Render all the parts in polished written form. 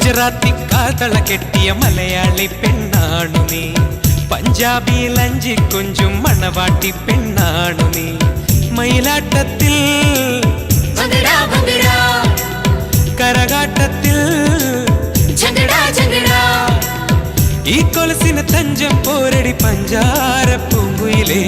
ഗുജറാത്തി കാതള കെട്ടിയ മലയാളി പെണ്ണാണു നീ. പഞ്ചാബിയിൽ അഞ്ചി കൊഞ്ചും മണവാട്ടി പെണ്ണാണു നീ. മയിലാട്ടത്തിൽ കരകാട്ടത്തിൽ ഈ കൊലസിന് തഞ്ചം പോരടി പഞ്ചാര പൂങ്കുയിലേ.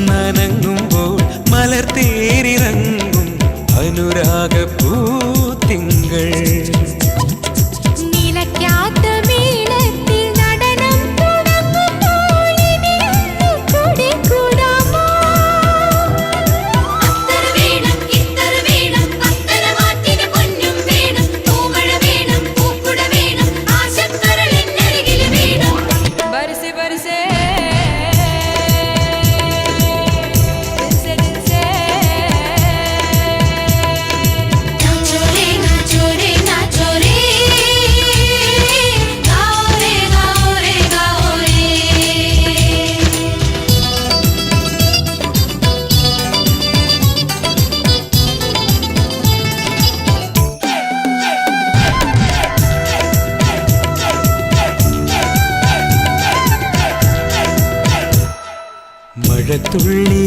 നനങ്ങുമ്പോൾ മലർ തേരിറങ്ങും അനുരാഗപ്പൂ തിങ്കൾ. നിലയ്ക്കാത്ത മേളത്തിൽ നടനം തുടങ്ങുമ്പോൾ ഇനിയൊന്നു കൂടാമോ? അത്തര വേണം ഇത്തര വേണം അത്തര മാറ്റിന് പൊന്നും വേണം. പൂമഴ വേണം പൂക്കുട വേണം ആശക്കരളിനരികിൽ വേണം. ബർസെ ബർസെ മഴത്തുള്ളി